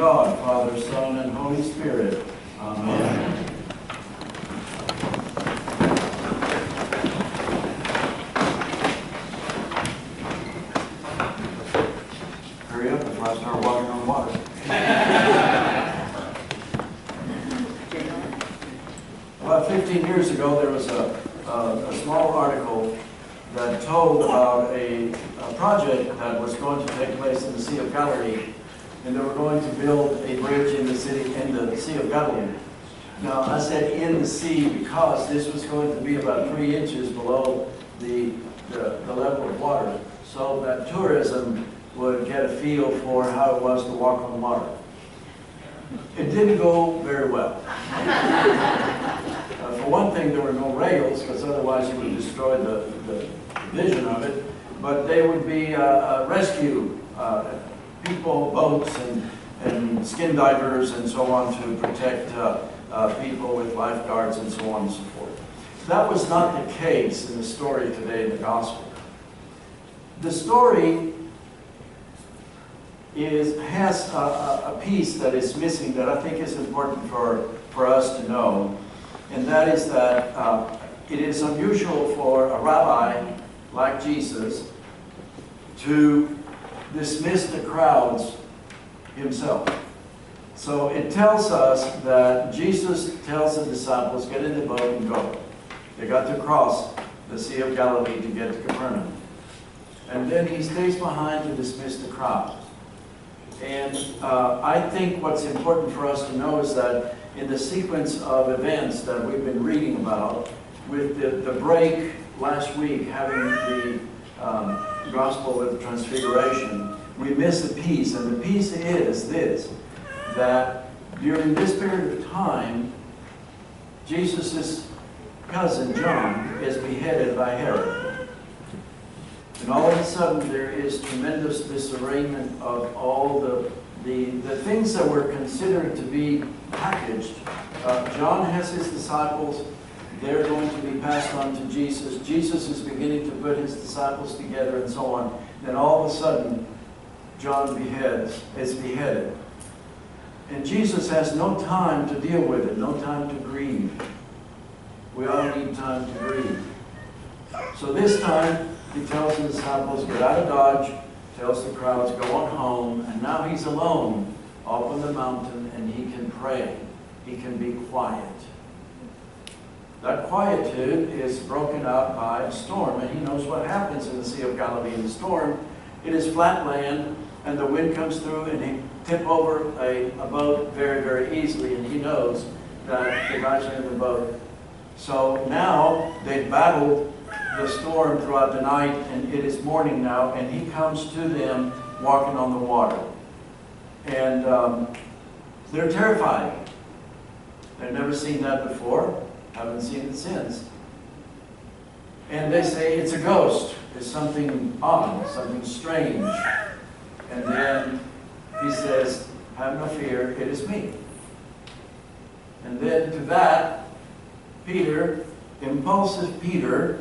God, Father, Son, and Holy Spirit. Amen. Hurry up before I start walking on water. About 15 years ago, there was a small article that told about a project that was going to take place in the Sea of Galilee, and they were going to build a bridge in the Sea of Galilee. Now, I said in the sea because this was going to be about 3 inches below the level of water, so that tourism would get a feel for how it was to walk on the water. It didn't go very well. For one thing, there were no rails, because otherwise you would destroy the vision of it. But they would be rescue people, boats, and skin divers, and so on, to protect people with lifeguards and so on and so forth. That was not the case in the story today in the Gospel. The story has a piece that is missing that I think is important for us to know, and that is that it is unusual for a rabbi like Jesus to dismiss the crowds himself. So it tells us that Jesus tells the disciples, get in the boat and go. They got to cross the Sea of Galilee to get to Capernaum. And then he stays behind to dismiss the crowds. And I think what's important for us to know is that in the sequence of events that we've been reading about, with the break last week, having the Gospel of the Transfiguration, we miss a piece, and the piece is this, that during this period of time, Jesus' cousin John is beheaded by Herod. And all of a sudden there is tremendous disarrangement of all the things that were considered to be packaged. John has his disciples. They're going to be passed on to Jesus. Jesus is beginning to put his disciples together and so on. Then all of a sudden, John is beheaded. And Jesus has no time to deal with it, no time to grieve. We all need time to grieve. So this time, he tells the disciples, get out of Dodge, tells the crowds, go on home, and now he's alone up on the mountain, and he can pray. He can be quiet. That quietude is broken up by a storm, and he knows what happens in the Sea of Galilee in the storm. It is flat land, and the wind comes through, and he tip over a boat very, very easily, and he knows that the guys are in the boat. So now they've battled the storm throughout the night, and it is morning now, and he comes to them walking on the water. And they're terrified. They've never seen that before, haven't seen it since. And they say it's a ghost, it's something odd, something strange. And then he says, have no fear, it is me. And then to that, Peter, impulsive Peter,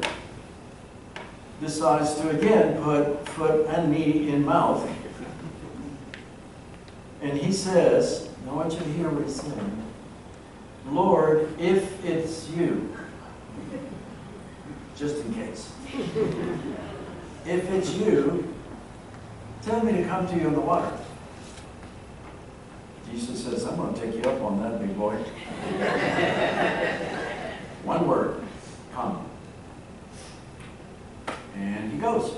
decides to again put foot and knee in mouth. And he says, I want you to hear what he's saying. Lord, if it's you, just in case, if it's you, tell me to come to you in the water. Jesus says, I'm going to take you up on that, big boy. One word, come. And he goes.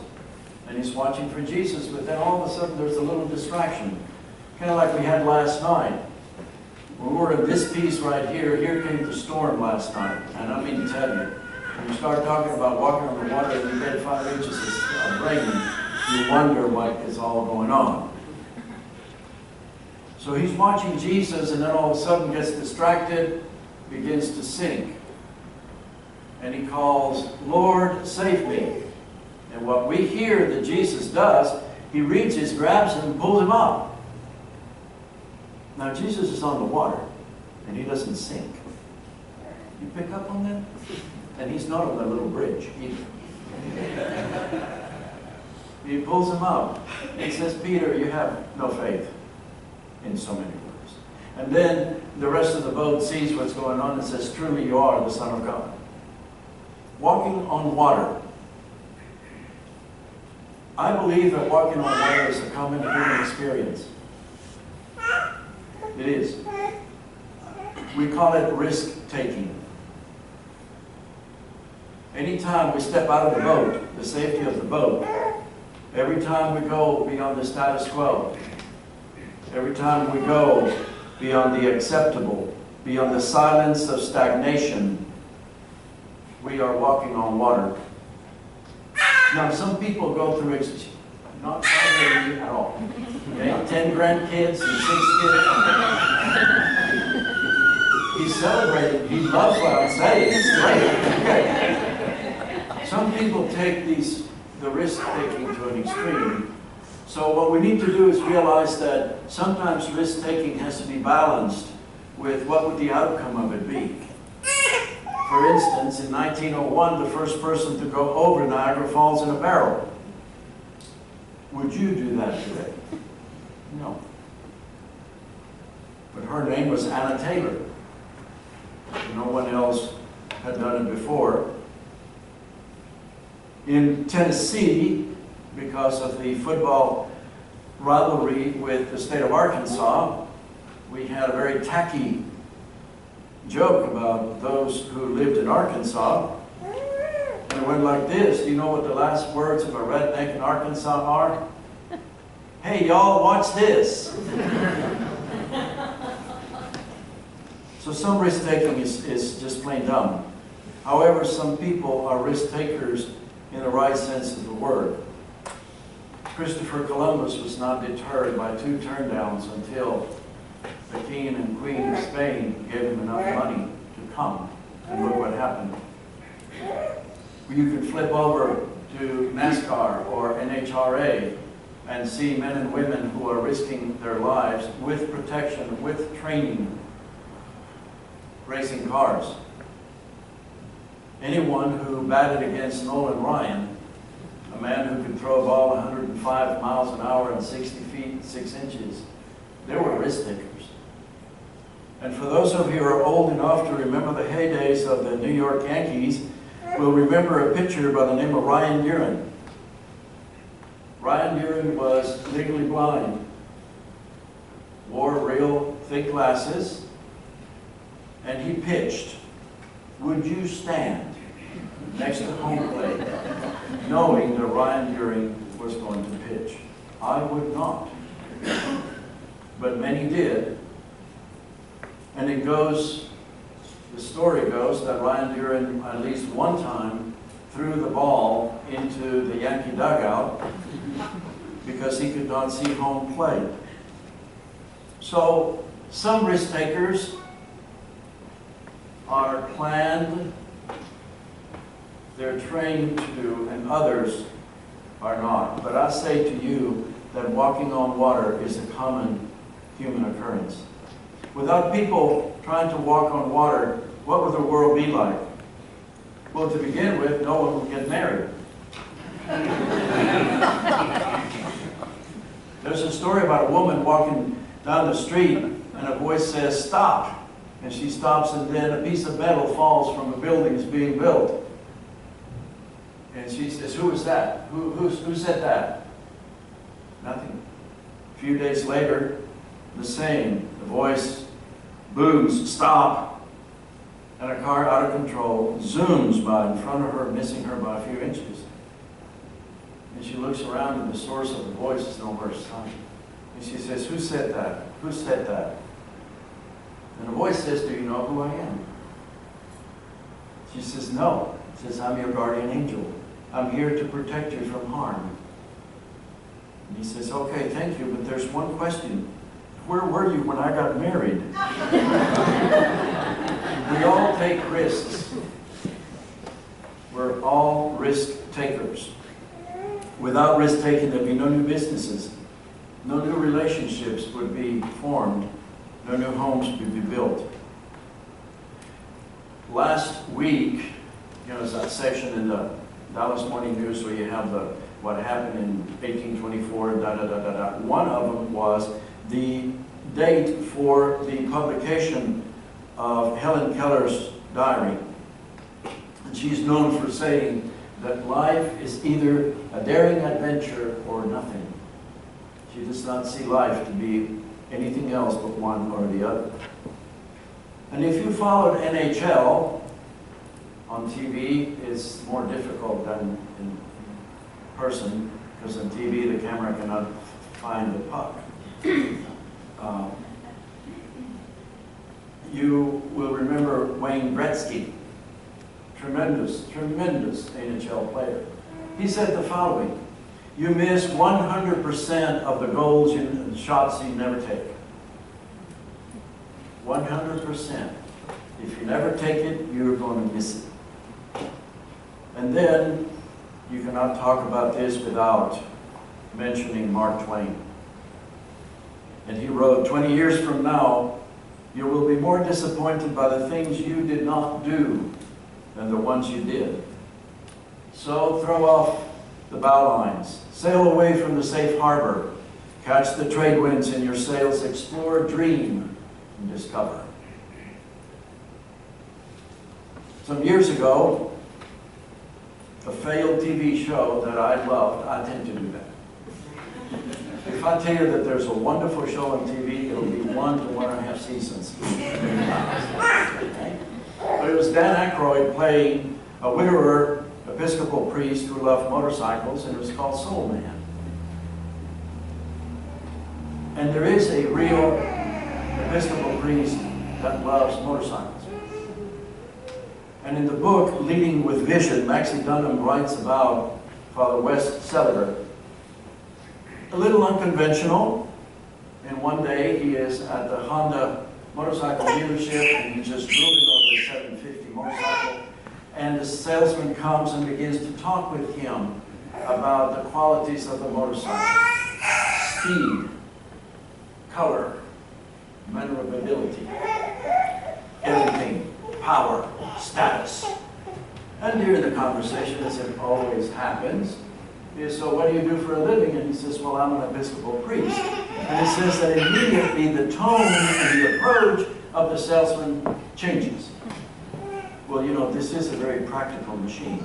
And he's watching for Jesus, but then all of a sudden there's a little distraction. Kind of like we had last night. When we were in this piece right here, here came the storm last night. And I mean to tell you, when you start talking about walking on the water and you get 5 inches of rain, you wonder what is all going on. So he's watching Jesus, and then all of a sudden gets distracted, begins to sink. And he calls, Lord, save me. And what we hear that Jesus does, he reaches, grabs him, and pulls him up. Now Jesus is on the water, and he doesn't sink. You pick up on that? And he's not on that little bridge either. He pulls him up and says, Peter, you have no faith. in so many words. And then the rest of the boat sees what's going on and says, truly you are the Son of God. Walking on water. I believe that walking on water is a common human experience. It is. We call it risk-taking. Anytime we step out of the boat, the safety of the boat, every time we go beyond the status quo, every time we go beyond the acceptable, beyond the silence of stagnation, we are walking on water. Now, some people go through not really at all. Okay? 10 grandkids and 6 kids. He's celebrating. He loves what I'm saying. It's great. Okay. Some people take the risk-taking to an extreme. So what we need to do is realize that sometimes risk-taking has to be balanced with what would the outcome of it be. For instance, in 1901, the first person to go over Niagara Falls in a barrel. Would you do that today? No. But her name was Anna Taylor. No one else had done it before. In Tennessee, because of the football rivalry with the state of Arkansas, we had a very tacky joke about those who lived in Arkansas. And it went like this. Do you know what the last words of a redneck in Arkansas are? Hey, y'all, watch this. So some risk-taking is just plain dumb. However, some people are risk-takers in the right sense of the word. Christopher Columbus was not deterred by 2 turndowns until the king and queen of Spain gave him enough money to come. And look what happened. You could flip over to NASCAR or NHRA and see men and women who are risking their lives with protection, with training, racing cars. Anyone who batted against Nolan Ryan, a man who could throw a ball 105 miles an hour and 60 feet 6 inches, they were risk takers. And for those of you who are old enough to remember the heydays of the New York Yankees, will remember a pitcher by the name of Ryan Duran. Ryan Duran was legally blind, wore real thick glasses, and he pitched. Would you stand next to home plate knowing that Ryan Duran was going to pitch? I would not. But many did. And it goes, the story goes that Ryan Duran at least one time threw the ball into the Yankee dugout because he could not see home plate. So some risk takers are planned, they're trained to, and others are not. But I say to you that walking on water is a common human occurrence. Without people trying to walk on water, what would the world be like? Well, to begin with, no one would get married. There's a story about a woman walking down the street and a voice says, stop. And she stops and then a piece of metal falls from a building that's being built. And she says, who was that? Who said that? Nothing. A few days later, the same. The voice booms, stop. And a car out of control zooms by in front of her, missing her by a few inches. And she looks around and the source of the voice is nowhere to find. And she says, who said that? Who said that? And the voice says, do you know who I am? She says, no. She says, I'm your guardian angel. I'm here to protect you from harm. And he says, okay, thank you, but there's one question. Where were you when I got married? We all take risks. We're all risk takers. Without risk taking, there'd be no new businesses. No new relationships would be formed. No new homes would be built. Last week, there's that section in the Dallas Morning News where you have what happened in 1824, da da da da da. One of them was the date for the publication of Helen Keller's diary. And she's known for saying that life is either a daring adventure or nothing. She does not see life to be anything else but one or the other. And if you followed NHL on TV, it's more difficult than in person, because on TV the camera cannot find the puck. You will remember Wayne Gretzky, tremendous NHL player. He said the following: you miss 100% of the goals and shots you never take. 100%. If you never take it, you're going to miss it. And then, you cannot talk about this without mentioning Mark Twain. And he wrote, 20 years from now, you will be more disappointed by the things you did not do than the ones you did. So throw off the bow lines, sail away from the safe harbor, catch the trade winds in your sails, explore, dream, and discover. Some years ago, a failed TV show that I loved, I tend to do that. If I tell you that there's a wonderful show on TV, it'll be 1 to 1.5 seasons. Okay? But it was Dan Aykroyd playing a widower Episcopal priest who loved motorcycles, and it was called Soul Man. And there is a real Episcopal priest that loves motorcycles. And in the book, Leading with Vision, Maxie Dunham writes about Father Wes Seliger. A little unconventional, and one day he is at the Honda motorcycle dealership and he's just drooling over the 750 motorcycle, and the salesman comes and begins to talk with him about the qualities of the motorcycle: speed, color, maneuverability, everything, power, status. And during the conversation, as it always happens, is, so what do you do for a living? And he says, well, I'm an Episcopal priest. And it says that immediately the tone and the approach of the salesman changes. Well, you know, this is a very practical machine.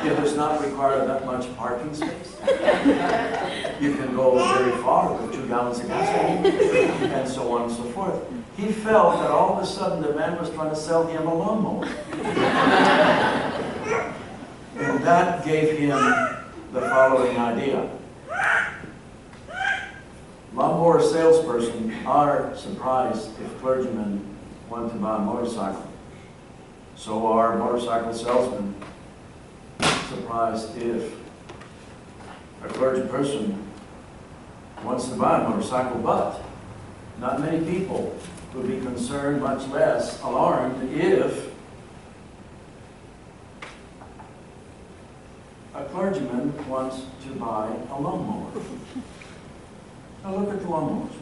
It does not require that much parking space. You can go very far with 2 gallons of gasoline, and so on and so forth. He felt that all of a sudden the man was trying to sell him a lawnmower. And that gave him the following idea. Lawnmower salesperson are surprised if clergymen want to buy a motorcycle. So are motorcycle salesmen surprised if a clergy person wants to buy a motorcycle, but not many people will be concerned, much less alarmed, if a clergyman wants to buy a lawnmower. Now look at the lawnmowers.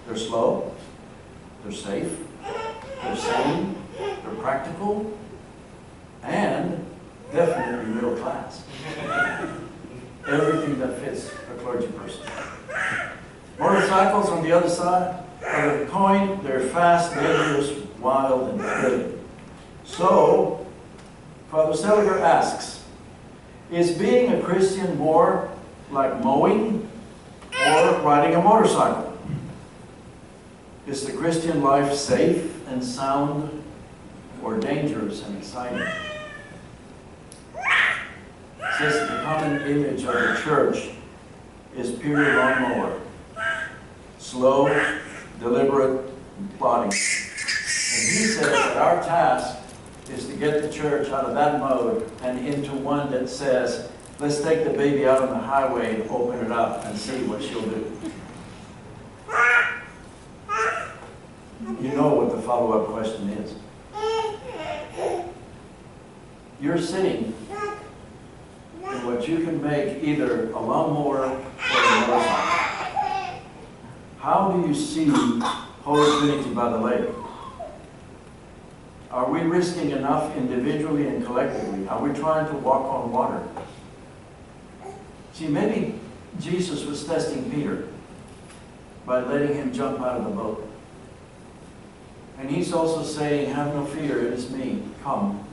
They're slow, they're safe, they're sane, they're practical, and definitely middle class. Everything that fits a clergy person. Motorcycles, on the other side of the coin, they're fast, dangerous, wild, and thrilling. So, Father Seliger asks, is being a Christian more like mowing or riding a motorcycle? Is the Christian life safe and sound or dangerous and exciting? It says that the common image of the church is pure lawnmower. Slow, deliberate, and plodding. And he says that our task is to get the church out of that mode and into one that says, let's take the baby out on the highway and open it up and see what she'll do. You know what the follow-up question is. You're sitting in what you can make either a lawnmower or a motorcycle. How do you see Holy Trinity by the lake? Are we risking enough individually and collectively? Are we trying to walk on water? See, maybe Jesus was testing Peter. by letting him jump out of the boat. And he's also saying, have no fear, it is me, come.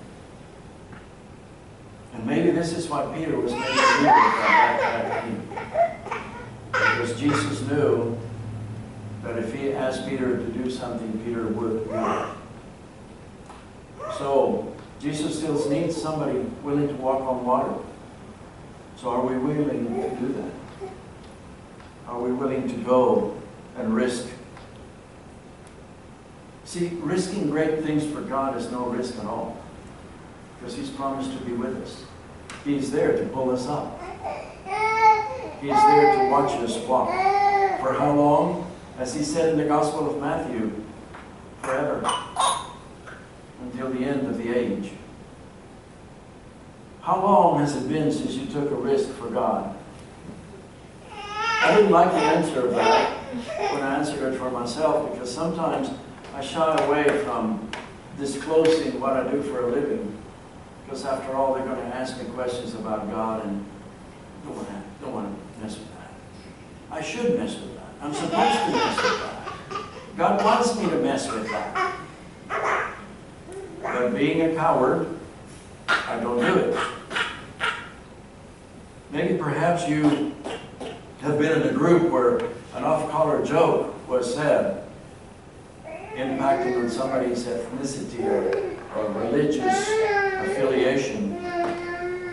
And maybe this is why Peter was made a leader at that time. Because Jesus knew that if he asked Peter to do something, Peter would do it. So, Jesus still needs somebody willing to walk on water. So are we willing to do that? Are we willing to go and risk? See, risking great things for God is no risk at all. Because he's promised to be with us. He's there to pull us up. He's there to watch us walk. For how long? As he said in the Gospel of Matthew, forever. Until the end of the age. How long has it been since you took a risk for God? I didn't like the answer of that when I answered it for myself, because sometimes I shy away from disclosing what I do for a living. Because after all, they're going to ask me questions about God, and don't want to mess with that. I should mess with that. I'm supposed to mess with that. God wants me to mess with that. But being a coward, I don't do it. Maybe perhaps you have been in a group where an off-color joke was said, impacting on somebody's ethnicity or religious affiliation.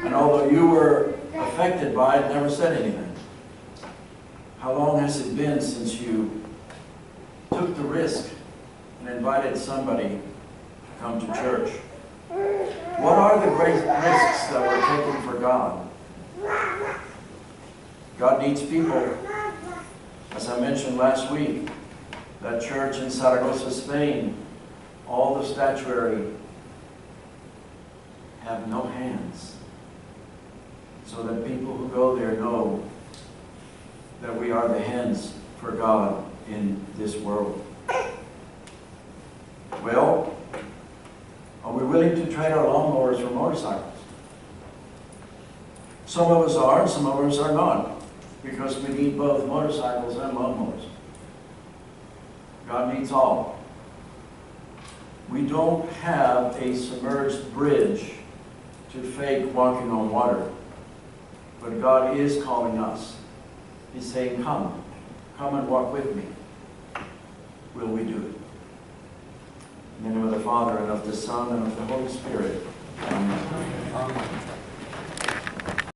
And although you were affected by it, never said anything. How long has it been since you took the risk and invited somebody to come to church? What are the great risks that we're taking for God? God needs people. As I mentioned last week, that church in Zaragoza, Spain, all the statuary have no hands, so that people who go there know that we are the hands for God in this world. Well, are we willing to trade our lawnmowers for motorcycles? Some of us are, and some of us are not, because we need both motorcycles and lawnmowers. God needs all. We don't have a submerged bridge to fake walking on water, but God is calling us. He's saying, come and walk with me. Will we do it? In the name of the Father, and of the Son, and of the Holy Spirit. Amen.